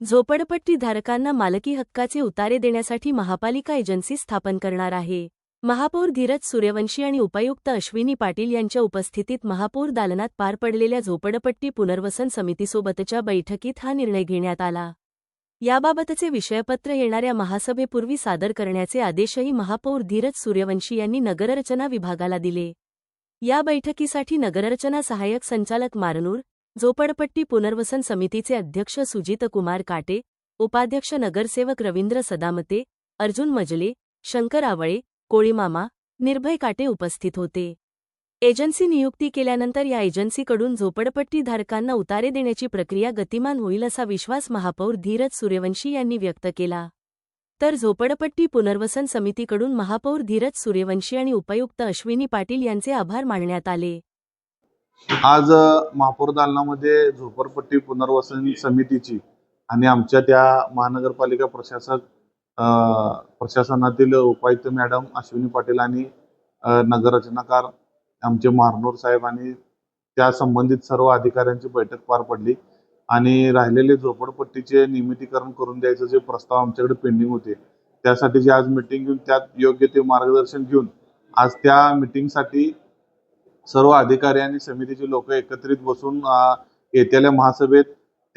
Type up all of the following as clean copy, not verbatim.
झोपडपट्टी धारकांना मालकी हक्काचे उतारे देण्यासाठी महापालिका एजन्सी स्थापन करणार आहे। महापौर धीरज सूर्यवंशी आणि उपायुक्त अश्विनी पाटील यांच्या उपस्थितीत महापौर दालनात पार पडलेल्या झोपडपट्टी पुनर्वसन समितीसोबतच्या बैठकीत हा निर्णय घेण्यात आला। याबाबतचे विषयपत्र येणाऱ्या महासभेपूर्वी सादर करण्याचे आदेशही महापौर धीरज सूर्यवंशी यांनी नगररचना विभागाला दिले। या बैठकीसाठी नगररचना सहाय्यक संचालक मारनूर, झोपडपट्टी पुनर्वसन समितीचे अध्यक्ष सुजित कुमार काटे, उपाध्यक्ष नगरसेवक रवींद्र सदामते, अर्जुन मजले, शंकर आवळे, कोळीमामा, निर्भय काटे उपस्थित होते। एजन्सी नियुक्ती केल्यानंतर या एजन्सीकडून झोपडपट्टी धारकांना उतारे देण्याची प्रक्रिया गतिमान होईल असा विश्वास महापौर धीरज सूर्यवंशी यांनी व्यक्त केला। तर झोपडपट्टी पुनर्वसन समितीकडून महापौर धीरज सूर्यवंशी आणि उपायुक्त अश्विनी पाटील यांचे आभार मानण्यात आले। आज महापौर दालनामध्ये झोपडपट्टी पुनर्वसन समितीची आणि आमच्या त्या महानगरपालिका प्रशासनातील उपायुक्त मॅडम अश्विनी पाटील आणि नगररचनाकार आमचे मारनूर साहेब आणि त्या संबंधित सर्व अधिकाऱ्यांची बैठक पार पडली आणि राहिलेले झोपडपट्टीचे नियमितीकरण करून द्यायचं जे प्रस्ताव आमच्याकडे पेंडिंग होते त्यासाठीची आज मीटिंग घेऊन त्यात योग्य ते मार्गदर्शन घेऊन आज त्या मीटिंगसाठी सर्व अधिकारी आणि समितीचे लोक एकत्रित बसून येत्या महासभेत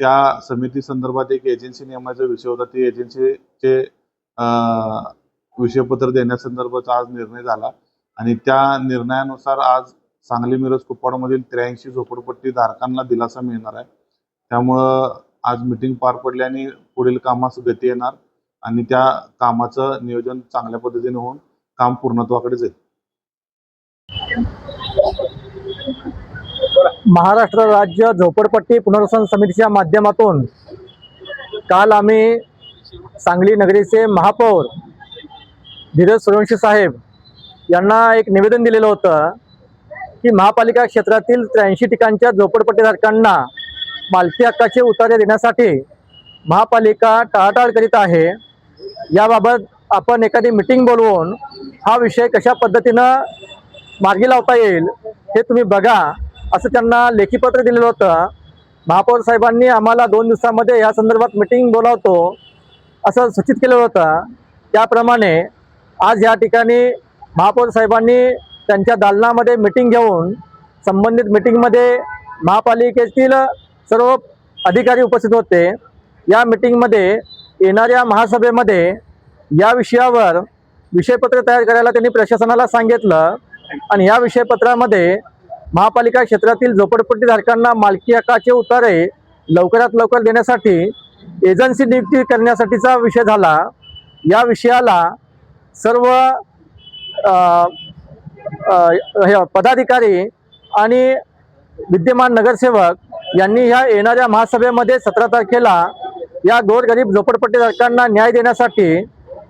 त्या समिती संदर्भात एक एजन्सी नेमायचा विषय होता। ती एजन्सीचे विषयपत्र देण्यासंदर्भाचा आज निर्णय झाला आणि त्या निर्णयानुसार आज सांगली मिरज कुपवाडमधील 83 झोपडपट्टी धारकांना दिलासा मिळणार आहे। त्यामुळं आज मीटिंग पार पडली आणि पुढील कामास गती येणार आणि त्या कामाचं नियोजन चांगल्या पद्धतीने होऊन काम पूर्णत्वाकडे जाईल। महाराष्ट्र राज्य झोपडपट्टी पुनर्वसन समितीच्या माध्यमातून काल आम्ही सांगली नगरीचे महापौर धीरज सूर्यवंशी साहेब यांना एक निवेदन दिलेलं होतं की महापालिका क्षेत्रातील 83 ठिकाणच्या झोपडपट्टीधारकांना मालकी हक्काचे उतारे देण्यासाठी महापालिका टाळाटाळ करीत आहे। याबाबत आपण एखादी मीटिंग बोलवून हा विषय कशा पद्धतीनं मार्गी लावता येईल हे तुम्ही बघा असं त्यांना लेखीपत्र दिलेलं होतं। महापौर साहेबांनी आम्हाला 2 दिवसामध्ये या संदर्भात मीटिंग बोलावतो असं सूचित केलं होतं। त्याप्रमाणे आज या ठिकाणी महापौर साहेबांनी त्यांच्या दालनामध्ये मीटिंग घेऊन संबंधित मीटिंगमध्ये महापालिकेतील सर्व अधिकारी उपस्थित होते। या मीटिंगमध्ये येणाऱ्या महासभेमध्ये या विषयावर विषयपत्र तयार करायला त्यांनी प्रशासनाला सांगितलं आणि या विषयपत्रामध्ये महापालिका क्षेत्रातील झोपडपट्टीधारकांना मालकी हक्काचे उतारे लवकरात लवकर देण्यासाठी एजन्सी नियुक्ती करण्यासाठीचा विषय झाला। या विषयाला सर्व पदाधिकारी आणि विद्यमान नगरसेवक यांनी ह्या येणाऱ्या महासभेमध्ये 17 तारखेला या गोरगरीब झोपडपट्टीधारकांना न्याय देण्यासाठी,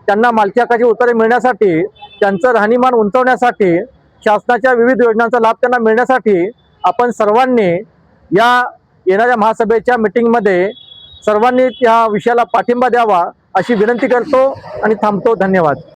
त्यांना मालकी हक्काचे उतारे मिळण्यासाठी, त्यांचं राहणीमान उंचावण्यासाठी, शासनाच्या विविध योजनांचा लाभ त्यांना मिळण्यासाठी आपण सर्वांनी या येणाऱ्या महासभेच्या मीटिंगमध्ये सर्वांनी त्या विषयाला पाठिंबा द्यावा अशी विनंती करतो आणि थांबतो। धन्यवाद।